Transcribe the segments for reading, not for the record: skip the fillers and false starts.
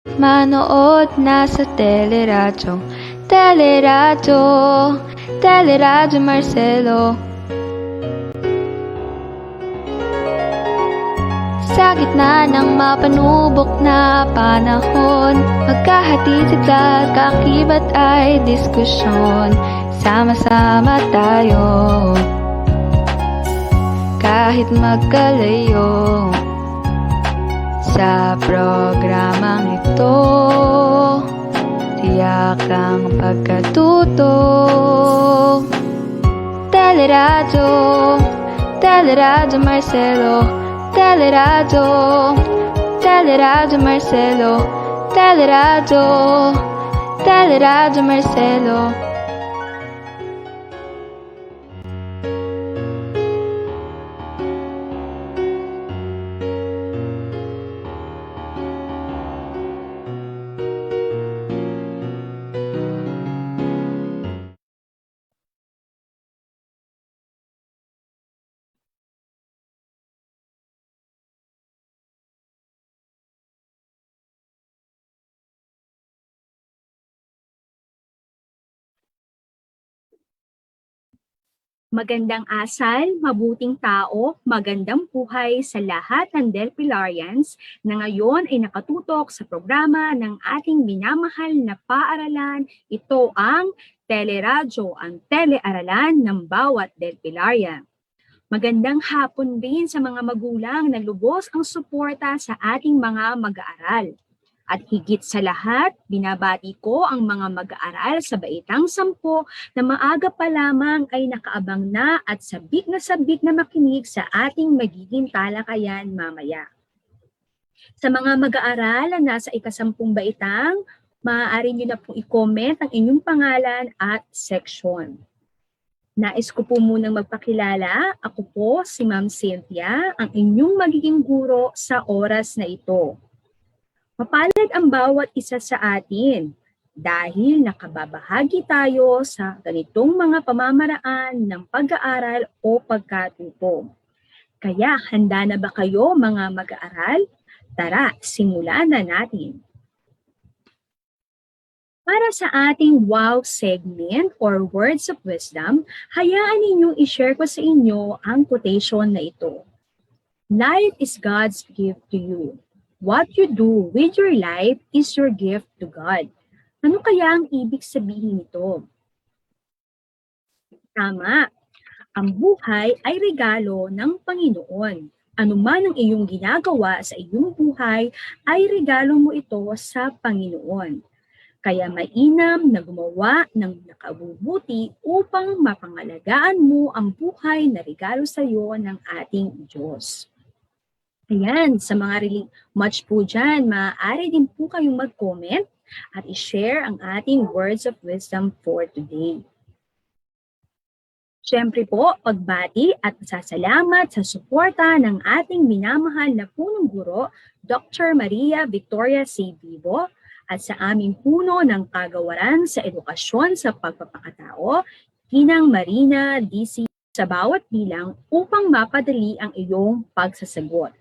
Manood na sa teleradyo, teleradyo, teleradyo Marcelo. Sa gitna ng mapanubok na panahon, magkahatid sa kakibat ay diskusyon. Sama-sama tayo, kahit magkalayo. Sa programang ito, tiyak ang pagkatuto. Teleradyo, teleradyo Marcelo. Teleradyo, teleradyo Marcelo. Teleradyo, teleradyo Marcelo. Magandang asal, mabuting tao, magandang buhay sa lahat ng Delpilarians na ngayon ay nakatutok sa programa ng ating minamahal na paaralan. Ito ang Teleradyo, ang telearalan ng bawat Delpilarian. Magandang hapon din sa mga magulang na lubos ang suporta sa ating mga mag-aaral. At higit sa lahat, binabati ko ang mga mag-aaral sa Baitang 10 na maaga pa lamang ay nakaabang na at sabik na makinig sa ating magiging talakayan mamaya. Sa mga mag-aaral na nasa ika-10 baitang, maaari nyo na pong i-comment ang inyong pangalan at section. Nais ko po munang magpakilala. Ako po si Ma'am Cynthia, ang inyong magiging guro sa oras na ito. Mapalad ang bawat isa sa atin dahil nakababahagi tayo sa ganitong mga pamamaraan ng pag-aaral o pagkatuto. Kaya handa na ba kayo mga mag-aaral? Tara, simulan na natin. Para sa ating wow segment or words of wisdom, hayaan ninyong i-share ko sa inyo ang quotation na ito. Life is God's gift to you. What you do with your life is your gift to God. Ano kaya ang ibig sabihin nito? Tama. Ang buhay ay regalo ng Panginoon. Ano man ang iyong ginagawa sa iyong buhay, ay regalo mo ito sa Panginoon. Kaya mainam na gumawa ng nakabubuti upang mapangalagaan mo ang buhay na regalo sa iyo ng ating Diyos. Ayan, sa mga much po dyan, maaari din po kayong mag-comment at i-share ang ating words of wisdom for today. Siyempre po, pagbati at pasasalamat sa suporta ng ating minamahal na punong guro, Dr. Maria Victoria C. Vivo, at sa aming puno ng kagawaran sa edukasyon sa pagpapakatao, Ginang Marina DC, sa bawat bilang upang mapadali ang iyong pagsasagot.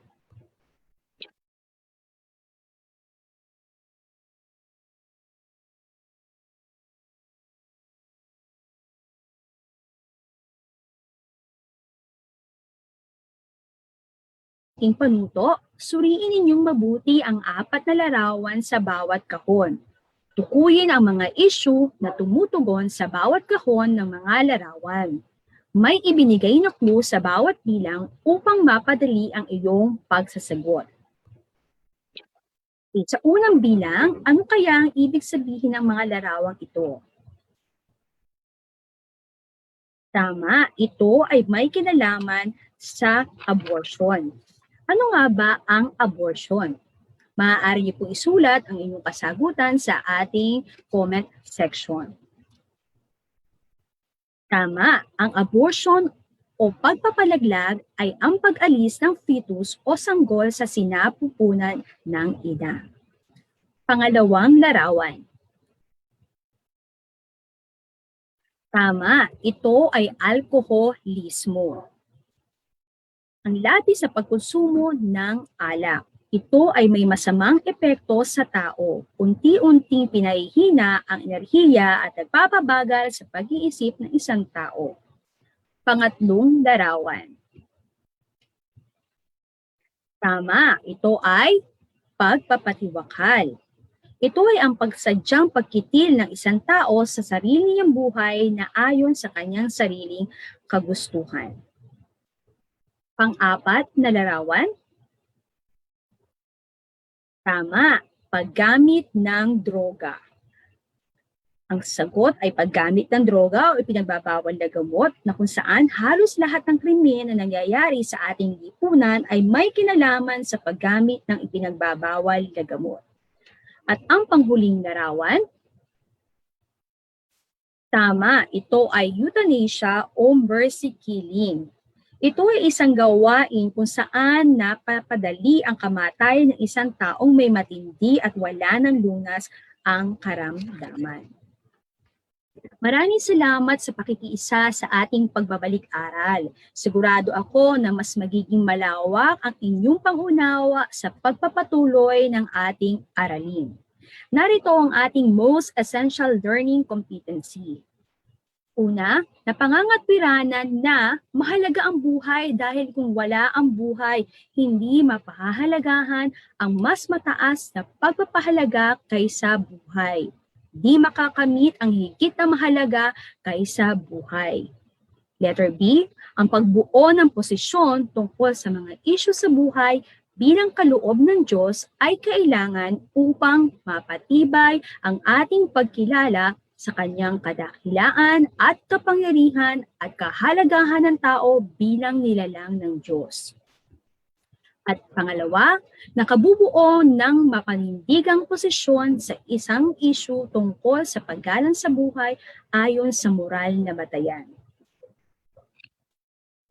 Panuto, suriin ninyong mabuti ang 4 na larawan sa bawat kahon. Tukuyin ang mga issue na tumutugon sa bawat kahon ng mga larawan. May ibinigay na clue sa bawat bilang upang mapadali ang iyong pagsasagot. Sa unang bilang, ano kaya ang ibig sabihin ng mga larawang ito? Tama, ito ay may kinalaman sa abortion. Ano nga ba ang abortion? Maaari niyo po isulat ang inyong kasagutan sa ating comment section. Tama, ang abortion o pagpapalaglag ay ang pag-alis ng fetus o sanggol sa sinapupunan ng ina. Pangalawang larawan. Tama, ito ay alkoholismo. Ang labi sa pagkonsumo ng alak. Ito ay may masamang epekto sa tao. Unti-unting pinahihina ang enerhiya at nagpapabagal sa pag-iisip ng isang tao. Pangatlong larawan. Tama, ito ay pagpapatiwakal. Ito ay ang pagsadyang pagkitil ng isang tao sa sarili niyang buhay na ayon sa kanyang sariling kagustuhan. Pang-apat na larawan. Tama, paggamit ng droga. Ang sagot ay paggamit ng droga o ipinagbabawal na gamot na kung saan halos lahat ng krimen na nangyayari sa ating lipunan ay may kinalaman sa paggamit ng ipinagbabawal na gamot. At ang panghuling larawan, tama, ito ay euthanasia o mercy killing. Ito ay isang gawain kung saan napapadali ang kamatayan ng isang taong may matindi at wala ng lunas ang karamdaman. Maraming salamat sa pakikiisa sa ating pagbabalik-aral. Sigurado ako na mas magiging malawak ang inyong pangunawa sa pagpapatuloy ng ating aralin. Narito ang ating most essential learning competency. Una, napangangatwiranan na mahalaga ang buhay dahil kung wala ang buhay, hindi mapahahalagahan ang mas mataas na pagpapahalaga kaysa buhay. Di makakamit ang higit na mahalaga kaysa buhay. Letter B, ang pagbuo ng posisyon tungkol sa mga isyu sa buhay bilang kaloob ng Diyos ay kailangan upang mapatibay ang ating pagkilala sa kanyang kadakilaan at kapangyarihan at kahalagahan ng tao bilang nilalang ng Diyos. At pangalawa, nakabubuo ng mapanindigang posisyon sa isang isyu tungkol sa paggalang sa buhay ayon sa moral na batayan.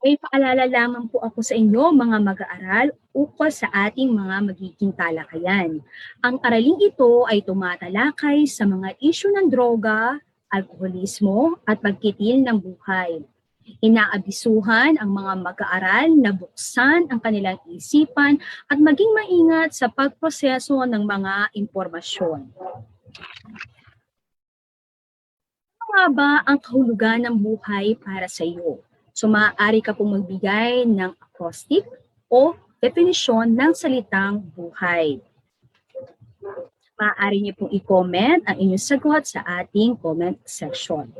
May paalala lamang po ako sa inyo mga mag-aaral ukol sa ating mga magiging talakayan. Ang araling ito ay tumatalakay sa mga isyu ng droga, alkoholismo at pagkitil ng buhay. Inaabisuhan ang mga mag-aaral na buksan ang kanilang isipan at maging maingat sa pagproseso ng mga impormasyon. Ano nga ba ang kahulugan ng buhay para sa iyo? So maaari ka pong magbigay ng acrostic o definisyon ng salitang buhay. Maaari niyo pong i-comment ang inyong sagot sa ating comment section.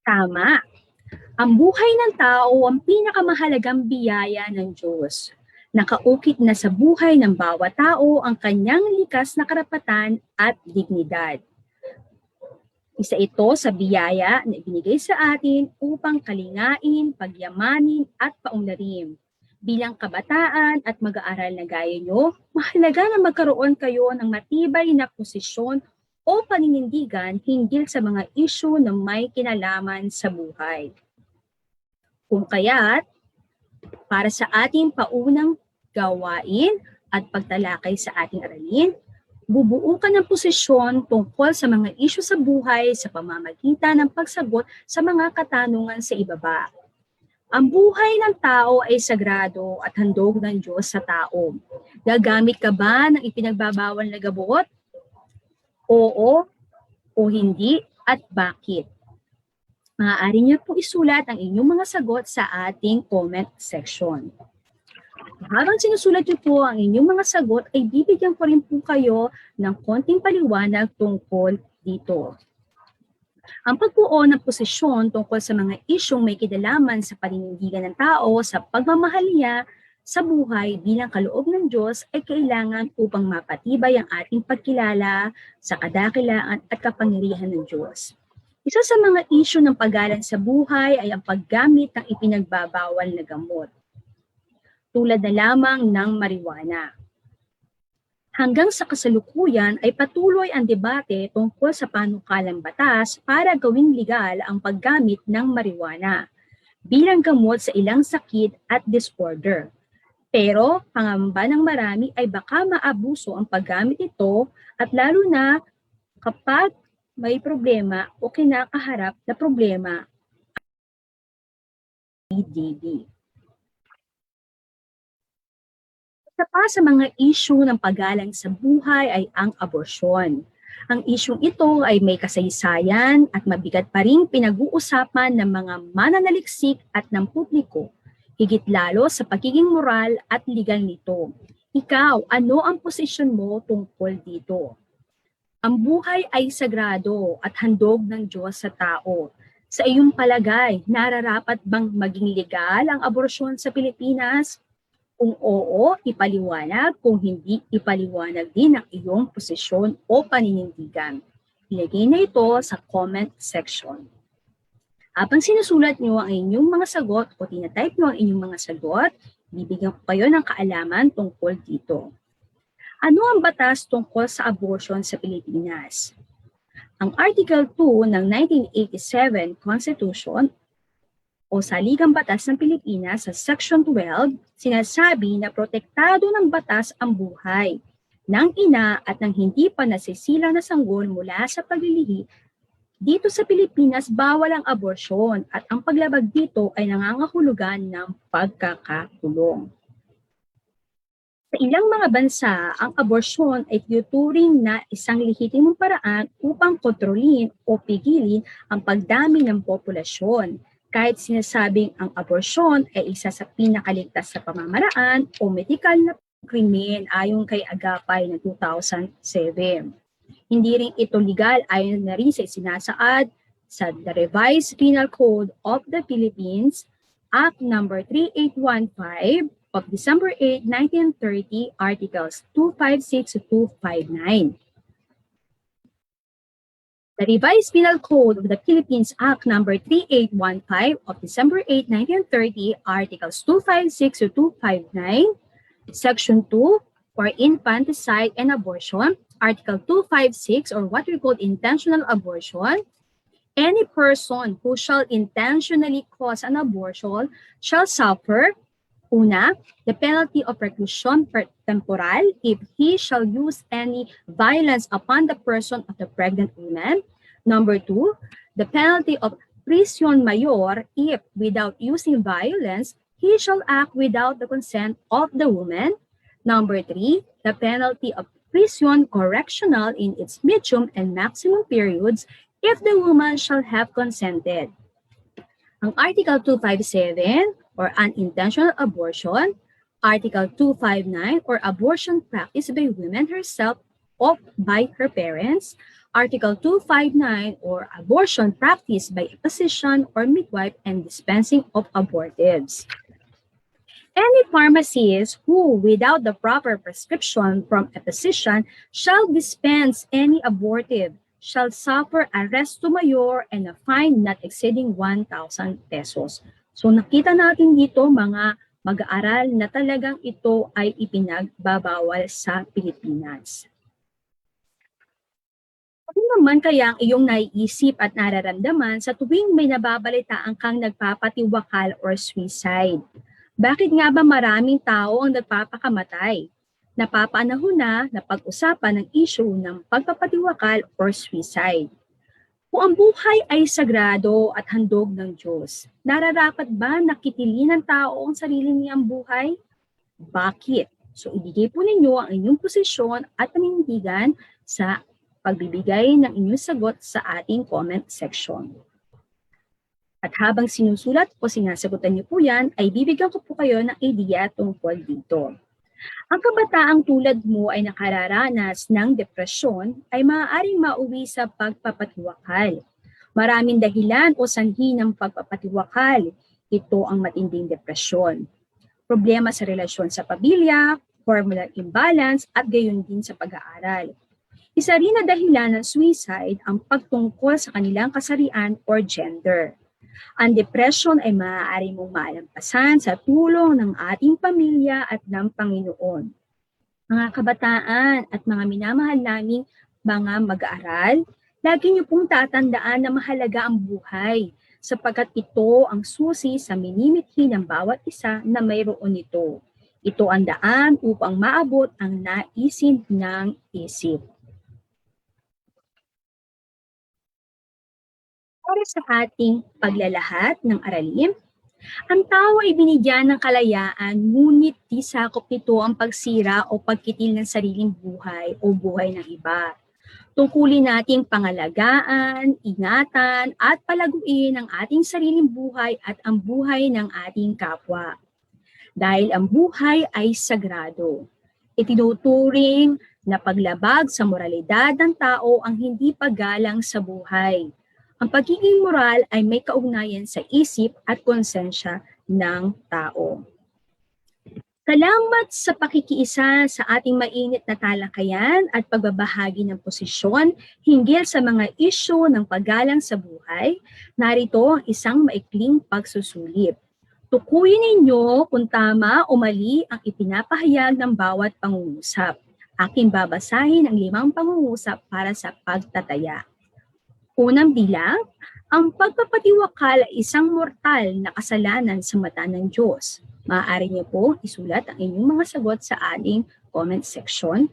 Tama. Ang buhay ng tao ang pinakamahalagang biyaya ng Diyos. Nakaukit na sa buhay ng bawat tao ang kanyang likas na karapatan at dignidad. Isa ito sa biyaya na ibinigay sa atin upang kalingain, pagyamanin at paunlarin. Bilang kabataan at mag-aaral na gaya nyo, mahalaga na magkaroon kayo ng matibay na posisyon o paninindigan hinggil sa mga isyu na may kinalaman sa buhay. Kung kaya't, para sa ating paunang gawain at pagtalakay sa ating aralin, bubuo ka ng posisyon tungkol sa mga isyu sa buhay sa pamamagitan ng pagsagot sa mga katanungan sa ibaba. Ang buhay ng tao ay sagrado at handog ng Diyos sa tao. Gagamit ka ba ng ipinagbabawal na gamot? Oo o hindi at bakit? Maaari niyo po isulat ang inyong mga sagot sa ating comment section. Habang sinusulat niyo po ang inyong mga sagot, ay bibigyan ko rin po kayo ng konting paliwanag tungkol dito. Ang pagbuo ng posisyon tungkol sa mga isyong may kinalaman sa paninindigan ng tao sa pagmamahal niya sa buhay bilang kaloob ng Diyos ay kailangan upang mapatibay ang ating pagkilala sa kadakilaan at kapangyarihan ng Diyos. Isa sa mga isyu ng paggalang sa buhay ay ang paggamit ng ipinagbabawal na gamot, tulad na lamang ng marijuana. Hanggang sa kasalukuyan ay patuloy ang debate tungkol sa panukalang batas para gawing legal ang paggamit ng marijuana bilang gamot sa ilang sakit at disorder. Pero pangamba ng marami ay baka maabuso ang paggamit ito at lalo na kapag may problema o kinakaharap na problema. DD. Isa pa sa mga issue ng paggalang sa buhay ay ang aborsyon. Ang isyung ito ay may kasaysayan at mabigat pa ring pinag-uusapan ng mga mananaliksik at ng publiko, higit lalo sa pagiging moral at legal nito. Ikaw, ano ang posisyon mo tungkol dito? Ang buhay ay sagrado at handog ng Diyos sa tao. Sa iyong palagay, nararapat bang maging legal ang aborsyon sa Pilipinas? Kung oo, ipaliwanag. Kung hindi, ipaliwanag din ang iyong posisyon o paninindigan. Ilagay na ito sa comment section. Habang sinusulat niyo ang inyong mga sagot o tinatype niyo ang inyong mga sagot, bibigyan ko kayo ng kaalaman tungkol dito. Ano ang batas tungkol sa abortion sa Pilipinas? Ang Article 2 ng 1987 Constitution o Saligang Batas ng Pilipinas sa Section 12, sinasabi na protektado ng batas ang buhay ng ina at ng hindi pa nasisila na sanggol mula sa paglilihi. Dito sa Pilipinas, bawal ang aborsyon at ang paglabag dito ay nangangahulugan ng pagkakakulong. Sa ilang mga bansa, ang aborsyon ay tinuturing na isang lehitimong paraan upang kontrolin o pigilin ang pagdami ng populasyon. Kahit sinasabing ang aborsyon ay isa sa pinakaligtas sa pamamaraan o medikal na krimen ayon kay Agapay na 2007. Hindi rin ito legal ayon na rin sa sinasaad sa The Revised Penal Code of the Philippines, Act No. 3815 of December 8, 1930, Articles 256 to 259. The Revised Penal Code of the Philippines Act No. 3815 of December 8, 1930, Articles 256 to 259, Section 2 for infanticide and abortion, Article 256 or what we call intentional abortion. Any person who shall intentionally cause an abortion shall suffer, una, the penalty of reclusion temporal if he shall use any violence upon the person of the pregnant woman. Number 2, the penalty of prisión mayor if without using violence, he shall act without the consent of the woman. Number 3, the penalty of prisión correctional in its medium and maximum periods if the woman shall have consented. Ang Article 257 or unintentional abortion, Article 259 or abortion practiced by women herself or by her parents, Article 259 or abortion practiced by a physician or midwife and dispensing of abortives. Any pharmacist who, without the proper prescription from a physician, shall dispense any abortive shall suffer arresto mayor and a fine not exceeding 1,000 pesos. So nakita natin dito mga mag-aaral na talagang ito ay ipinagbabawal sa Pilipinas. Ano naman kaya ang iyong naiisip at nararamdaman sa tuwing may nababalitaan kang nagpapatiwakal or suicide? Bakit nga ba maraming tao ang nagpapakamatay? Napapanahon na pag-usapan ng issue ng pagpapatiwakal or suicide. Kung ang buhay ay sagrado at handog ng Diyos, nararapat ba nakitili ng tao ang sarili niyang buhay? Bakit? So ibigay po ninyo ang inyong posisyon at panindigan sa pagbibigay ng inyong sagot sa ating comment section. At habang sinusulat o sinasagutan niyo po yan, ay bibigyan ko po kayo ng idea tungkol dito. Ang kabataang tulad mo ay nakararanas ng depresyon ay maaaring mauwi sa pagpapatiwakal. Maraming dahilan o sanhi ng pagpapatiwakal. Ito ang matinding depresyon. Problema sa relasyon sa pamilya, hormonal imbalance at gayon din sa pag-aaral. Isa rin na dahilan ng suicide ang pagtungkol sa kanilang kasarian or gender. Ang depression ay maaari mong malampasan sa tulong ng ating pamilya at ng Panginoon. Mga kabataan at mga minamahal naming mga mag-aaral, lagi niyo pong tatandaan na mahalaga ang buhay sapagkat ito ang susi sa minimithi ng bawat isa na mayroon nito. Ito ang daan upang maabot ang naisin ng isip. Para sa ating paglalahat ng aralin, Ang tao ay binigyan ng kalayaan, ngunit di sakop nito ang pagsira o pagkitil ng sariling buhay o buhay ng iba. Tungkulin nating pangalagaan, ingatan, at palaguin ang ating sariling buhay at ang buhay ng ating kapwa. Dahil ang buhay ay sagrado. Itinuturing na paglabag sa moralidad ng tao ang hindi paggalang sa buhay. Ang pagiging moral ay may kaugnayan sa isip at konsensya ng tao. Salamat sa pakikiisa sa ating mainit na talakayan at pagbabahagi ng posisyon hinggil sa mga isyu ng paggalang sa buhay. Narito ang isang maikling pagsusulit. Tukuyin ninyo kung tama o mali ang ipinapahayag ng bawat pangungusap. Aking babasahin ang 5 pangungusap para sa pagtataya. Unang bilang, ang pagpapatiwakal ay isang mortal na kasalanan sa mata ng Diyos. Maaari niyo po isulat ang inyong mga sagot sa ating comment section.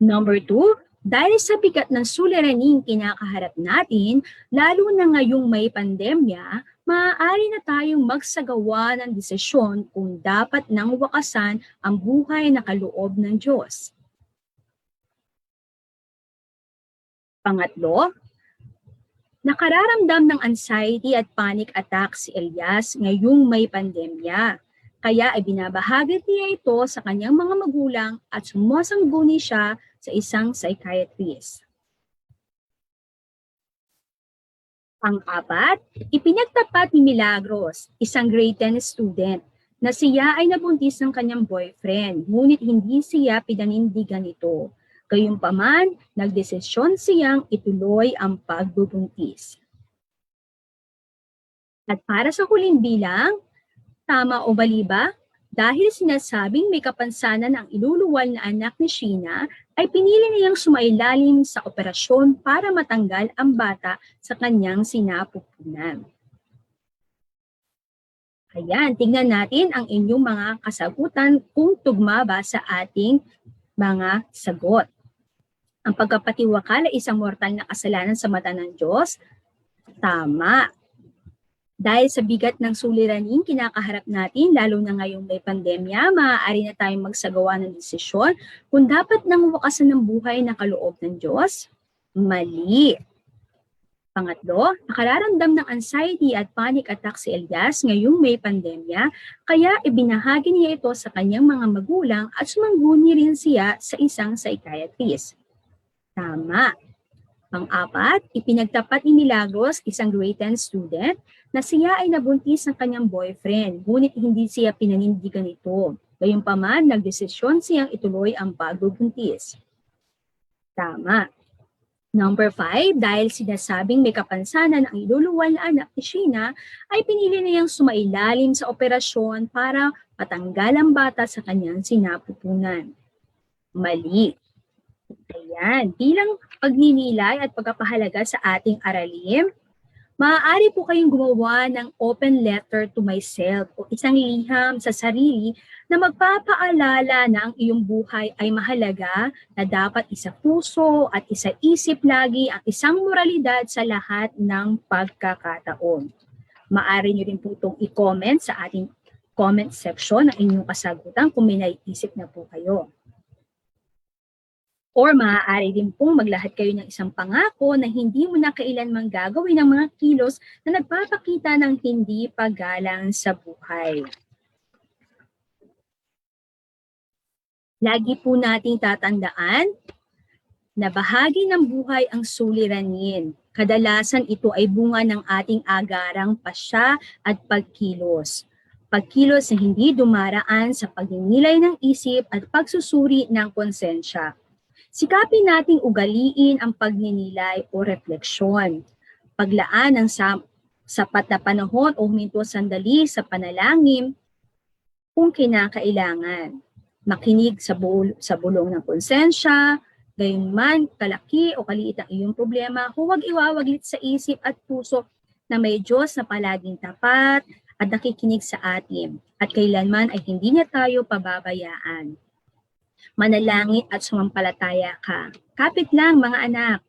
Number 2, dahil sa bigat ng suliraning kinakaharap natin, lalo na ngayong may pandemya, maaari na tayong magsagawa ng desisyon kung dapat nang wakasan ang buhay na kaloob ng Diyos. Pangatlo, nakararamdam ng anxiety at panic attack si Elias ngayong may pandemya. Kaya ay binabahagi niya ito sa kanyang mga magulang at sumasangguni siya sa isang psychiatrist. Pang-apat, ipinagtapat ni Milagros, isang grade 10 student, na siya ay nabuntis ng kanyang boyfriend, ngunit hindi siya pinanindigan nito. Gayunpaman, nagdesisyon siyang ituloy ang pagbubuntis. At para sa huling bilang, tama o mali ba? Dahil sinasabing may kapansanan ang iluluwal na anak ni Sheena, ay pinili niyang sumailalim sa operasyon para matanggal ang bata sa kanyang sinapupunan. Ayan, tingnan natin ang inyong mga kasagutan kung tugma ba sa ating mga sagot. Ang pagpapatiwakal ay isang mortal na kasalanan sa mata ng Diyos. Tama. Dahil sa bigat ng suliraning kinakaharap natin, lalo na ngayong may pandemya, maaari na tayong magsagawa ng desisyon kung dapat nang wakasan ng buhay na kaloob ng Diyos. Mali. Pangatlo, nakararamdam ng anxiety at panic attack si Elias ngayong may pandemya, kaya ibinahagi niya ito sa kanyang mga magulang at sumangguni rin siya sa isang psychiatrist. Tama. Pang-apat, ipinagtapat ni Milagros, isang grade 10 student, na siya ay nabuntis ng kanyang boyfriend, ngunit hindi siya pinanindigan nito. Gayunpaman, nagdesisyon siyang ituloy ang pagbubuntis. Tama. Number 5, dahil sinasabing may kapansanan ang iluluwal na anak ni Sheena, ay pinili niyang sumailalim sa operasyon para patanggal ang bata sa kanyang sinapupunan. Mali. Ayan, bilang pagninilay at pagpapahalaga sa ating aralin, maaari po kayong gumawa ng open letter to myself o isang liham sa sarili na magpapaalala na ang iyong buhay ay mahalaga, na dapat isa puso at isa isip lagi ang isang moralidad sa lahat ng pagkakataon. Maaari nyo rin po itong i-comment sa ating comment section ng inyong kasagutan kung may naiisip na po kayo. Or maaari din pong maglahat kayo ng isang pangako na hindi mo na kailanman gagawin ng mga kilos na nagpapakita ng hindi paggalang sa buhay. Lagi po nating tatandaan na bahagi ng buhay ang suliranin. Kadalasan ito ay bunga ng ating agarang pasya at pagkilos. Pagkilos na hindi dumaraan sa pagninilay ng isip at pagsusuri ng konsensya. Sikapin nating ugaliin ang pagninilay o refleksyon. Paglaan ng sapat na panahon o huminto sandali sa panalangin kung kinakailangan. Makinig sa bulong ng konsensya, gayunman kalaki o kaliit ang iyong problema, huwag iwawaglit sa isip at puso na may Diyos na palaging tapat at nakikinig sa atin at kailanman ay hindi niya tayo pababayaan. Manalangin at sumampalataya ka. Kapit lang mga anak.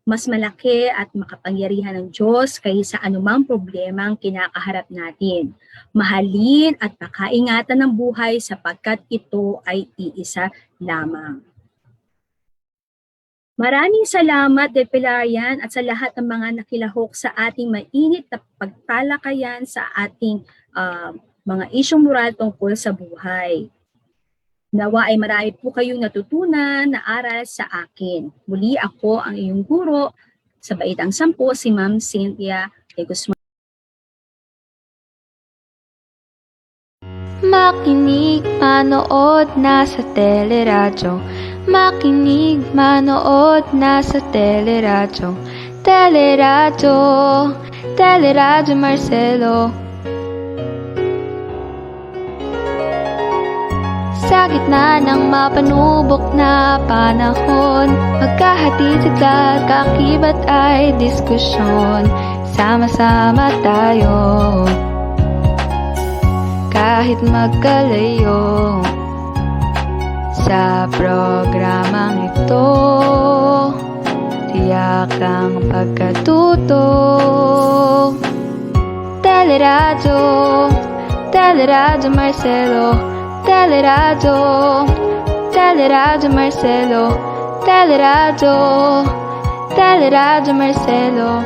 Mas malaki at makapangyarihan ng Diyos kaysa anumang problemang kinakaharap natin. Mahalin at pakaingatan ng buhay sapagkat ito ay iisa lamang. Maraming salamat, Depilarian, at sa lahat ng mga nakilahok sa ating mainit na pagtalakayan sa ating mga isyong moral tungkol sa buhay. Nawa ay marami po kayong natutunan na aral sa akin. Muli ako ang iyong guro sa Baitang 10, si Ma'am Cynthia de Guzman. Makinig, manood, nasa teleradyo. Makinig, manood, nasa teleradyo. Teleradyo, Teleradyo Marcelo. Sa gitna ng mapanubok na panahon, magkahatid sa kakibat ay diskusyon. Sama-sama tayo, kahit magkalayo. Sa programang ito, tiyak ang pagkatuto. Teleradyo, Teleradyo Marcelo. Teleradyo, Teleradyo Marcelo. Teleradyo, Teleradyo Marcelo.